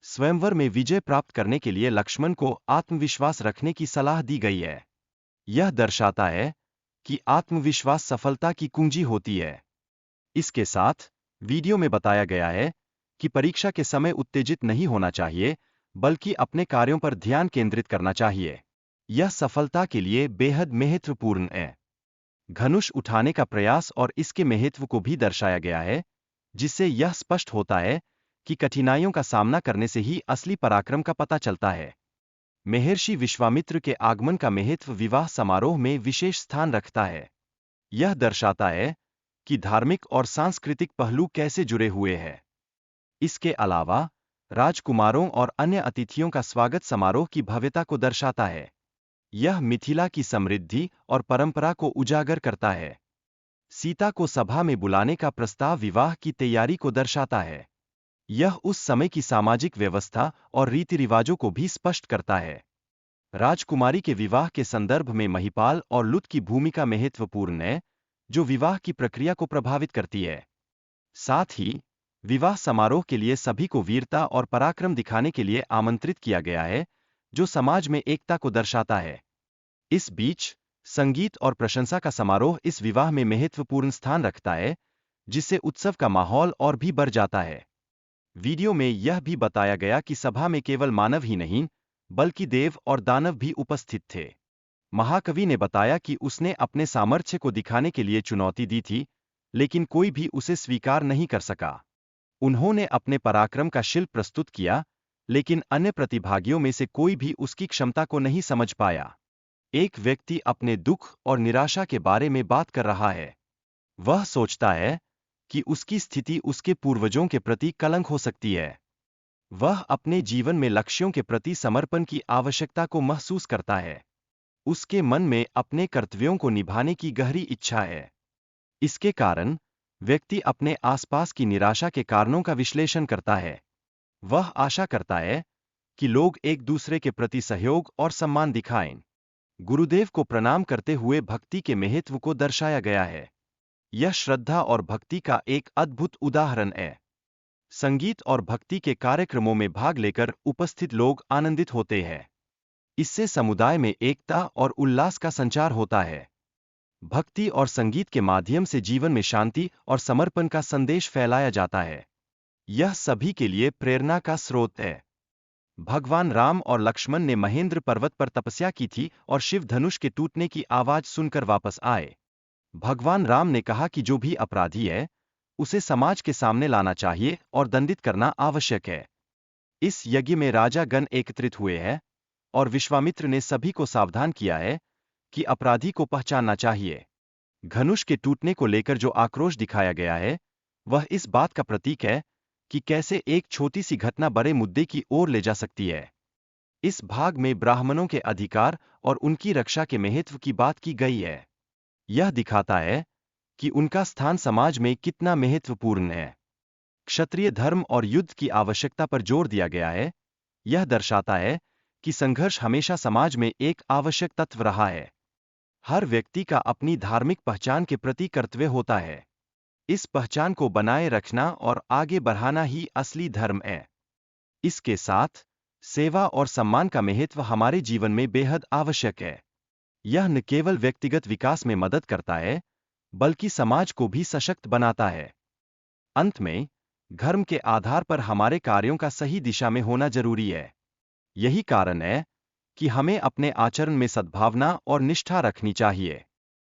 स्वयंवर में विजय प्राप्त करने के लिए लक्ष्मण को आत्मविश्वास रखने की सलाह दी गई है। यह दर्शाता है कि आत्मविश्वास सफलता की कुंजी होती है। इसके साथ वीडियो में बताया गया है कि परीक्षा के समय उत्तेजित नहीं होना चाहिए, बल्कि अपने कार्यों पर ध्यान केंद्रित करना चाहिए। यह सफलता के लिए बेहद महत्वपूर्ण है। धनुष उठाने का प्रयास और इसके महत्व को भी दर्शाया गया है, जिससे यह स्पष्ट होता है कि कठिनाइयों का सामना करने से ही असली पराक्रम का पता चलता है। महर्षि विश्वामित्र के आगमन का महत्व विवाह समारोह में विशेष स्थान रखता है। यह दर्शाता है कि धार्मिक और सांस्कृतिक पहलू कैसे जुड़े हुए हैं। इसके अलावा राजकुमारों और अन्य अतिथियों का स्वागत समारोह की भव्यता को दर्शाता है। यह मिथिला की समृद्धि और परंपरा को उजागर करता है। सीता को सभा में बुलाने का प्रस्ताव विवाह की तैयारी को दर्शाता है। यह उस समय की सामाजिक व्यवस्था और रीति रिवाजों को भी स्पष्ट करता है। राजकुमारी के विवाह के संदर्भ में महिपाल और लुत की भूमिका महत्वपूर्ण है, जो विवाह की प्रक्रिया को प्रभावित करती है। साथ ही विवाह समारोह के लिए सभी को वीरता और पराक्रम दिखाने के लिए आमंत्रित किया गया है, जो समाज में एकता को दर्शाता है। इस बीच संगीत और प्रशंसा का समारोह इस विवाह में महत्वपूर्ण स्थान रखता है, जिससे उत्सव का माहौल और भी बढ़ जाता है। वीडियो में यह भी बताया गया कि सभा में केवल मानव ही नहीं, बल्कि देव और दानव भी उपस्थित थे। महाकवि ने बताया कि उसने अपने सामर्थ्य को दिखाने के लिए चुनौती दी थी, लेकिन कोई भी उसे स्वीकार नहीं कर सका। उन्होंने अपने पराक्रम का शिल्प प्रस्तुत किया, लेकिन अन्य प्रतिभागियों में से कोई भी उसकी क्षमता को नहीं समझ पाया। एक व्यक्ति अपने दुख और निराशा के बारे में बात कर रहा है। वह सोचता है कि उसकी स्थिति उसके पूर्वजों के प्रति कलंक हो सकती है। वह अपने जीवन में लक्ष्यों के प्रति समर्पण की आवश्यकता को महसूस करता है। उसके मन में अपने कर्तव्यों को निभाने की गहरी इच्छा है। इसके कारण व्यक्ति अपने आसपास की निराशा के कारणों का विश्लेषण करता है। वह आशा करता है कि लोग एक दूसरे के प्रति सहयोग और सम्मान दिखाएं। गुरुदेव को प्रणाम करते हुए भक्ति के महत्व को दर्शाया गया है। यह श्रद्धा और भक्ति का एक अद्भुत उदाहरण है। संगीत और भक्ति के कार्यक्रमों में भाग लेकर उपस्थित लोग आनंदित होते हैं। इससे समुदाय में एकता और उल्लास का संचार होता है। भक्ति और संगीत के माध्यम से जीवन में शांति और समर्पण का संदेश फैलाया जाता है। यह सभी के लिए प्रेरणा का स्रोत है। भगवान राम और लक्ष्मण ने महेंद्र पर्वत पर तपस्या की थी और शिव धनुष के टूटने की आवाज सुनकर वापस आए। भगवान राम ने कहा कि जो भी अपराधी है, उसे समाज के सामने लाना चाहिए और दंडित करना आवश्यक है। इस यज्ञ में राजा गण एकत्रित हुए हैं और विश्वामित्र ने सभी को सावधान किया है कि अपराधी को पहचानना चाहिए। धनुष के टूटने को लेकर जो आक्रोश दिखाया गया है, वह इस बात का प्रतीक है कि कैसे एक छोटी सी घटना बड़े मुद्दे की ओर ले जा सकती है। इस भाग में ब्राह्मणों के अधिकार और उनकी रक्षा के महत्व की बात की गई है। यह दिखाता है कि उनका स्थान समाज में कितना महत्वपूर्ण है। क्षत्रिय धर्म और युद्ध की आवश्यकता पर जोर दिया गया है। यह दर्शाता है कि संघर्ष हमेशा समाज में एक आवश्यक तत्व रहा है। हर व्यक्ति का अपनी धार्मिक पहचान के प्रति कर्तव्य होता है। इस पहचान को बनाए रखना और आगे बढ़ाना ही असली धर्म है। इसके साथ सेवा और सम्मान का महत्व हमारे जीवन में बेहद आवश्यक है। यह न केवल व्यक्तिगत विकास में मदद करता है, बल्कि समाज को भी सशक्त बनाता है। अंत में, धर्म के आधार पर हमारे कार्यों का सही दिशा में होना जरूरी है। यही कारण है कि हमें अपने आचरण में सद्भावना और निष्ठा रखनी चाहिए।